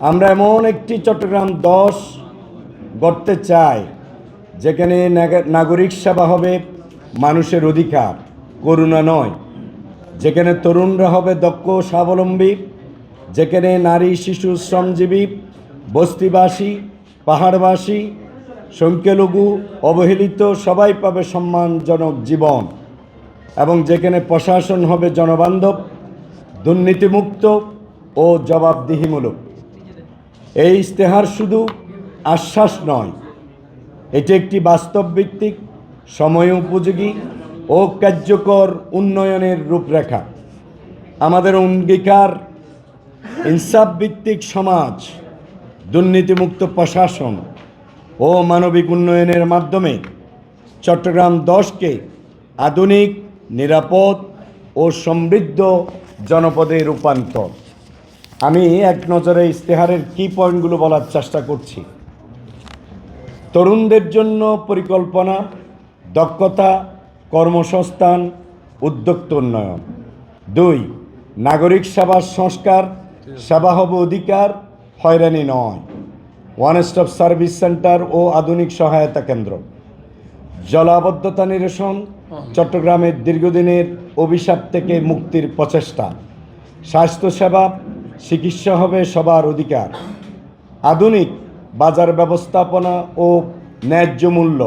আমরা এমন একটি চট্টগ্রাম 10 গড়তে চাই যেখানে নাগরিক সেবা হবে মানুষের অধিকার, করুণা নয়। যেখানে তরুণরা হবে দক্ষ স্বাবলম্বী, যেখানে নারী শিশু শ্রমজীবী, বস্তিবাসী, পাহাড়বাসী, সংখ্যালঘু, অবহেলিত সবাই পাবে সম্মানজনক জীবন, এবং যেখানে প্রশাসন হবে জনবান্ধব, দুর্নীতিমুক্ত ও জবাবদিহিমূলক। এই ইশতেহার শুধু আশ্বাস নয়, এটি একটি বাস্তবভিত্তিক, সময় উপযোগী ও কার্যকর উন্নয়নের রূপরেখা। আমাদের অঙ্গীকার ইনসাফভিত্তিক সমাজ, দুর্নীতিমুক্ত প্রশাসন ও মানবিক উন্নয়নের মাধ্যমে চট্টগ্রাম 10কে আধুনিক, নিরাপদ ও সমৃদ্ধ জনপদে রূপান্তর। আমি এক নজরে ইশতেহারের কি পয়েন্টগুলো বলার চেষ্টা করছি। তরুণদের জন্য পরিকল্পনা, দক্ষতা, কর্মসংস্থান, উদ্যোক্তা উন্নয়ন। 2, নাগরিক সেবার সংস্কার, সেবা হবে অধিকার, হয়রানি নয়। ওয়ান স্টপ সার্ভিস সেন্টার ও আধুনিক সহায়তা কেন্দ্র। জলাবদ্ধতা নিরসন, চট্টগ্রামের দীর্ঘদিনের অভিশাপ থেকে মুক্তির প্রচেষ্টা। স্বাস্থ্যসেবা, চিকিৎসা হবে সবার অধিকার। আধুনিক বাজার ব্যবস্থাপনা ও ন্যায্য মূল্য।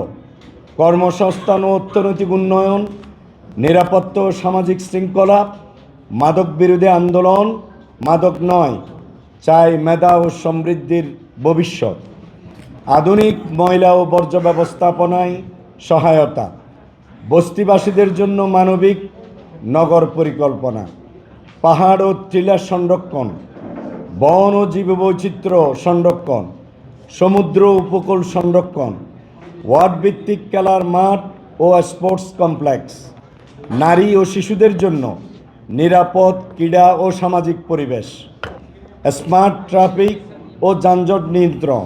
কর্মসংস্থান ও অর্থনৈতিক উন্নয়ন। নিরাপত্তা ও সামাজিক শৃঙ্খলা। মাদক বিরোধী আন্দোলন, মাদক নয়, চাই মেধা ও সমৃদ্ধির ভবিষ্যৎ। আধুনিক ময়লা ও বর্জ্য ব্যবস্থাপনায় সহায়তা। বস্তিবাসীদের জন্য মানবিক নগর পরিকল্পনা। পাহাড় ও টিলা সংরক্ষণ, বন ও জীববৈচিত্র্য সংরক্ষণ, সমুদ্র উপকূল সংরক্ষণ, ওয়ার্ড ভিত্তিক খেলার মাঠ ও স্পোর্টস কমপ্লেক্স। নারী ও শিশুদের জন্য নিরাপদ ক্রীড়া ও সামাজিক পরিবেশ। স্মার্ট ট্রাফিক ও যানজট নিয়ন্ত্রণ।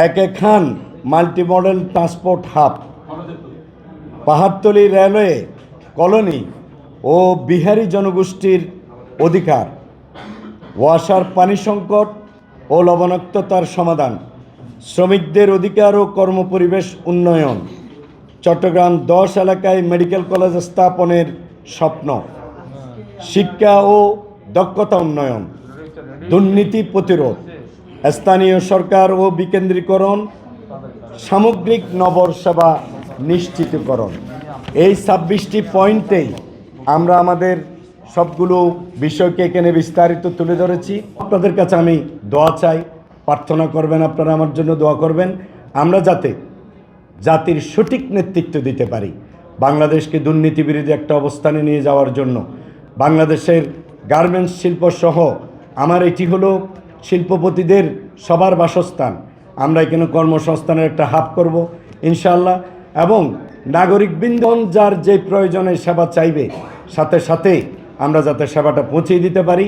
A K Khan multi modal transport hub. Pahartali railway colony ও বিহারি জনগোষ্ঠীর অধিকার। ওয়াসার পানি সংকট ও লবণাক্ততার সমাধান। শ্রমিকদের অধিকার ও কর্মপরিবেশ উন্নয়ন। চট্টগ্রাম 10 এলাকায় মেডিকেল কলেজ স্থাপনের স্বপ্ন। শিক্ষা ও দক্ষতা উন্নয়ন। দুর্নীতি প্রতিরোধ। স্থানীয় সরকার ও বিকেন্দ্রীকরণ। সামগ্রিক নগর সেবা নিশ্চিতকরণ। এই 26টি পয়েন্টেই আমরা আমাদের সবগুলো বিষয়কে এখানে বিস্তারিত তুলে ধরেছি। আপনাদের কাছে আমি দোয়া চাই, প্রার্থনা করবেন, আপনারা আমার জন্য দোয়া করবেন, আমরা যাতে জাতির সঠিক নেতৃত্ব দিতে পারি, বাংলাদেশকে দুর্নীতি বিরোধী একটা অবস্থানে নিয়ে যাওয়ার জন্য। বাংলাদেশের গার্মেন্টস শিল্প সহ আমার এটি হলো শিল্পপতিদের সবার বাসস্থান। আমরা এখানে কর্মসংস্থানের একটা হাব করব ইনশাআল্লাহ, এবং নাগরিকবৃন্দ যার যে প্রয়োজনে সেবা চাইবে সাথে সাথে আমরা যাতে সেবাটা পৌঁছে দিতে পারি।